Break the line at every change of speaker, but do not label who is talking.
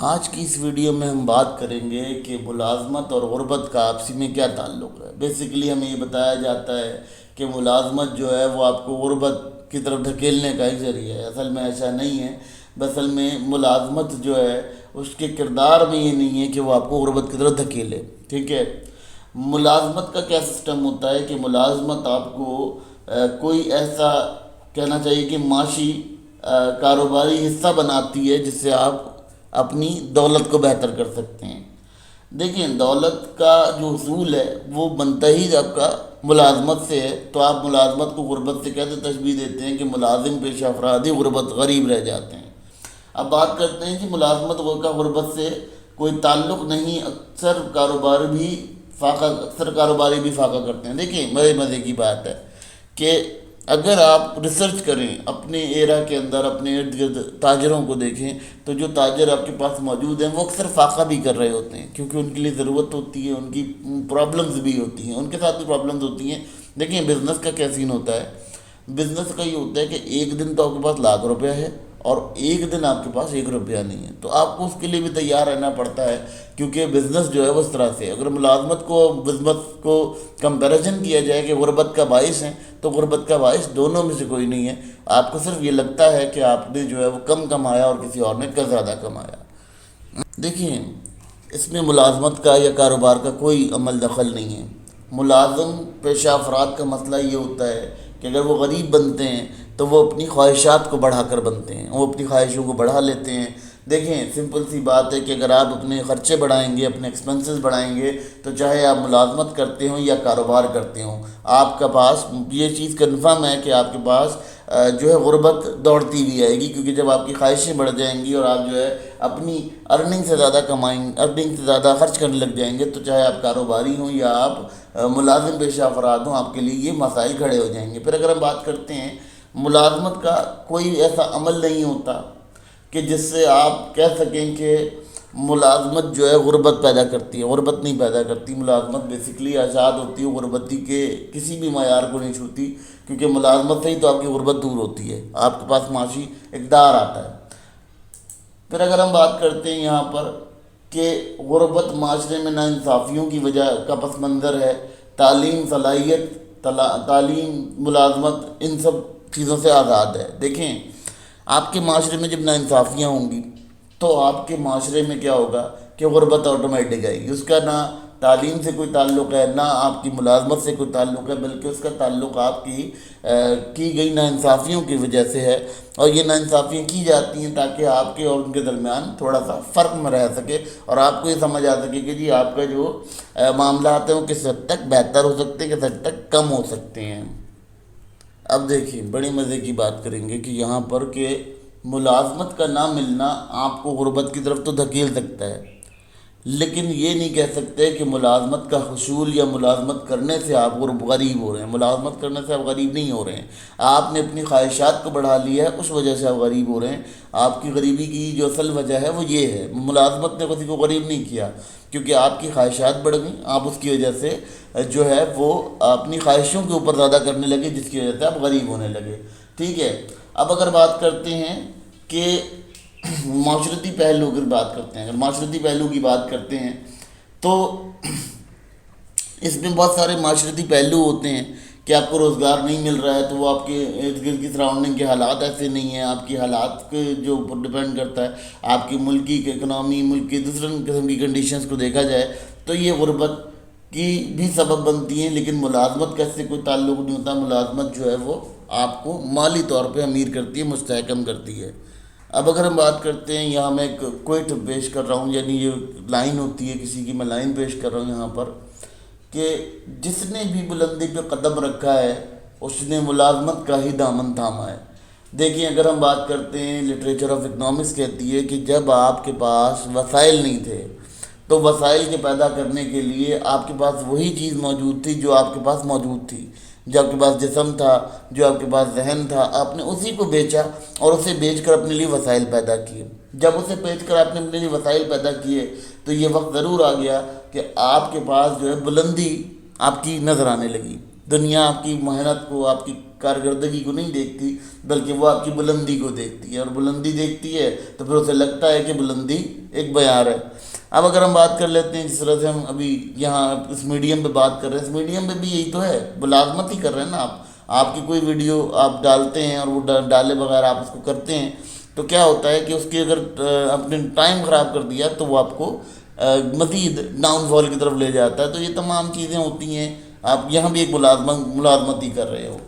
آج کی اس ویڈیو میں ہم بات کریں گے کہ ملازمت اور غربت کا آپسی میں کیا تعلق ہے۔ بیسیکلی ہمیں یہ بتایا جاتا ہے کہ ملازمت جو ہے وہ آپ کو غربت کی طرف دھکیلنے کا ایک ذریعہ ہے۔ اصل میں ایسا نہیں ہے۔ اصل میں ملازمت جو ہے اس کے کردار میں یہ نہیں ہے کہ وہ آپ کو غربت کی طرف دھکیلے، ٹھیک ہے۔ ملازمت کا کیا سسٹم ہوتا ہے کہ ملازمت آپ کو کوئی ایسا کہنا چاہیے کہ معاشی کاروباری حصہ بناتی ہے جس سے آپ اپنی دولت کو بہتر کر سکتے ہیں۔ دیکھیں، دولت کا جو حصول ہے وہ بنتا ہی آپ کا ملازمت سے ہے، تو آپ ملازمت کو غربت سے کیسے تشبیہ دیتے ہیں کہ ملازم پیشہ افرادی غربت غریب رہ جاتے ہیں۔ اب بات کرتے ہیں کہ ملازمت کا غربت سے کوئی تعلق نہیں، اکثر کاروباری بھی فاقہ کرتے ہیں۔ دیکھیں، بڑے مزے کی بات ہے کہ اگر آپ ریسرچ کریں اپنے ایرا کے اندر، اپنے ارد گرد تاجروں کو دیکھیں، تو جو تاجر آپ کے پاس موجود ہیں وہ اکثر فاقہ بھی کر رہے ہوتے ہیں، کیونکہ ان کے لیے ضرورت ہوتی ہے، ان کی پرابلمز بھی ہوتی ہیں، ان کے ساتھ بھی پرابلمز ہوتی ہیں۔ دیکھیں، بزنس کا کیا سین ہوتا ہے۔ بزنس کا یہ ہوتا ہے کہ ایک دن تو آپ کے پاس لاکھ روپیہ ہے اور ایک دن آپ کے پاس 1 روپیہ نہیں ہے، تو آپ کو اس کے لیے بھی تیار رہنا پڑتا ہے، کیونکہ بزنس جو ہے وہ اس طرح سے ہے۔ اگر ملازمت کو بزنس کو کمپیریزن کیا جائے کہ غربت کا باعث ہیں، تو غربت کا باعث دونوں میں سے کوئی نہیں ہے۔ آپ کو صرف یہ لگتا ہے کہ آپ نے جو ہے وہ کم کمایا اور کسی اور نے زیادہ کمایا۔ دیکھیں، اس میں ملازمت کا یا کاروبار کا کوئی عمل دخل نہیں ہے۔ ملازم پیشہ افراد کا مسئلہ یہ ہوتا ہے کہ اگر وہ غریب بنتے ہیں تو وہ اپنی خواہشات کو بڑھا کر بنتے ہیں، وہ اپنی خواہشوں کو بڑھا لیتے ہیں۔ دیکھیں، سمپل سی بات ہے کہ اگر آپ اپنے خرچے بڑھائیں گے، اپنے ایکسپنسز بڑھائیں گے، تو چاہے آپ ملازمت کرتے ہوں یا کاروبار کرتے ہوں، آپ کا پاس یہ چیز کنفرم ہے کہ آپ کے پاس جو ہے غربت دوڑتی ہوئی آئے گی، کیونکہ جب آپ کی خواہشیں بڑھ جائیں گی اور آپ جو ہے اپنی ارننگ سے زیادہ ارننگ سے زیادہ خرچ کرنے لگ جائیں گے، تو چاہے آپ کاروباری ہوں یا آپ ملازم پیشہ افراد ہوں، آپ کے لیے یہ مسائل کھڑے ہو جائیں گے۔ پھر اگر ہم بات کرتے ہیں، ملازمت کا کوئی ایسا عمل نہیں ہوتا کہ جس سے آپ کہہ سکیں کہ ملازمت جو ہے غربت پیدا کرتی ہے۔ غربت نہیں پیدا کرتی۔ ملازمت بیسیکلی آزاد ہوتی ہے، غربتی کے کسی بھی معیار کو نہیں چھوتی، کیونکہ ملازمت سے ہی تو آپ کی غربت دور ہوتی ہے، آپ کے پاس معاشی اقدار آتا ہے۔ پھر اگر ہم بات کرتے ہیں یہاں پر کہ غربت معاشرے میں ناانصافیوں کی وجہ کا پس منظر ہے، تعلیم، صلاحیت، تعلیم، ملازمت ان سب چیزوں سے آزاد ہے۔ دیکھیں، آپ کے معاشرے میں جب ناانصافیاں ہوں گی تو آپ کے معاشرے میں کیا ہوگا کہ غربت آٹومیٹک آئے گی۔ اس کا نہ تعلیم سے کوئی تعلق ہے، نہ آپ کی ملازمت سے کوئی تعلق ہے، بلکہ اس کا تعلق آپ کی گئی ناانصافیوں کی وجہ سے ہے۔ اور یہ ناانصافیاں کی جاتی ہیں تاکہ آپ کے اور ان کے درمیان تھوڑا سا فرق میں رہ سکے، اور آپ کو یہ سمجھ آ سکے کہ جی آپ کا جو معاملات ہیں وہ کس حد تک بہتر ہو سکتے ہیں، کس حد تک کم ہو سکتے ہیں۔ اب دیکھیے، بڑی مزے کی بات کریں گے کہ یہاں پر کہ ملازمت کا نہ ملنا آپ کو غربت کی طرف تو دھکیل سکتا ہے، لیکن یہ نہیں کہہ سکتے کہ ملازمت کا حصول یا ملازمت کرنے سے آپ غریب ہو رہے ہیں۔ ملازمت کرنے سے آپ غریب نہیں ہو رہے ہیں، آپ نے اپنی خواہشات کو بڑھا لیا ہے، اس وجہ سے آپ غریب ہو رہے ہیں۔ آپ کی غریبی کی جو اصل وجہ ہے وہ یہ ہے، ملازمت نے کسی کو غریب نہیں کیا، کیونکہ آپ کی خواہشات بڑھ گئیں، آپ اس کی وجہ سے جو ہے وہ اپنی خواہشوں کے اوپر زیادہ کرنے لگے، جس کی وجہ سے آپ غریب ہونے لگے، ٹھیک ہے۔ اب اگر بات کرتے ہیں کہ معاشرتی پہلو کی بات کرتے ہیں، اگر معاشرتی پہلو کی بات کرتے ہیں تو اس میں بہت سارے معاشرتی پہلو ہوتے ہیں کہ آپ کو روزگار نہیں مل رہا ہے تو وہ آپ کے ارد گرد کی سراؤنڈنگ کے حالات ایسے نہیں ہیں، آپ کی حالات کے جو ڈپینڈ کرتا ہے آپ کی ملکی کی اکنامی، ملک کی دوسرے قسم کی کنڈیشنز کو دیکھا جائے تو یہ غربت کی بھی سبب بنتی ہیں، لیکن ملازمت کا اس سے کوئی تعلق نہیں ہوتا۔ ملازمت جو ہے وہ آپ کو مالی طور پہ امیر کرتی ہے، مستحکم کرتی ہے۔ اب اگر ہم بات کرتے ہیں، یہاں میں ایک کوئٹ پیش کر رہا ہوں، یعنی یہ لائن ہوتی ہے کسی کی، میں لائن پیش کر رہا ہوں یہاں پر کہ جس نے بھی بلندی پہ قدم رکھا ہے اس نے ملازمت کا ہی دامن تھاما ہے۔ دیکھیں، اگر ہم بات کرتے ہیں، لٹریچر آف اکنامکس کہتی ہے کہ جب آپ کے پاس وسائل نہیں تھے تو وسائل کے پیدا کرنے کے لیے آپ کے پاس وہی چیز موجود تھی جو آپ کے پاس موجود تھی۔ جو آپ کے پاس جسم تھا، جو آپ کے پاس ذہن تھا، آپ نے اسی کو بیچا اور اسے بیچ کر اپنے لیے وسائل پیدا کیے۔ جب اسے بیچ کر آپ نے اپنے لیے وسائل پیدا کیے تو یہ وقت ضرور آ گیا کہ آپ کے پاس جو ہے بلندی آپ کی نظر آنے لگی۔ دنیا آپ کی محنت کو، آپ کی کارکردگی کو نہیں دیکھتی، بلکہ وہ آپ کی بلندی کو دیکھتی ہے، اور بلندی دیکھتی ہے تو پھر اسے لگتا ہے کہ بلندی ایک معیار ہے۔ اب اگر ہم بات کر لیتے ہیں جس طرح سے ہم ابھی یہاں اس میڈیم پہ بات کر رہے ہیں، اس میڈیم پہ بھی یہی تو ہے، ملازمت ہی کر رہے ہیں نا آپ کی کوئی ویڈیو آپ ڈالتے ہیں اور وہ ڈالے بغیر آپ اس کو کرتے ہیں، تو کیا ہوتا ہے کہ اس کی اگر اپنے ٹائم خراب کر دیا تو وہ آپ کو مزید ڈاؤن فال کی طرف لے جاتا ہے۔ تو یہ تمام چیزیں ہوتی ہیں، آپ یہاں بھی ایک ملازمت ہی کر رہے ہو۔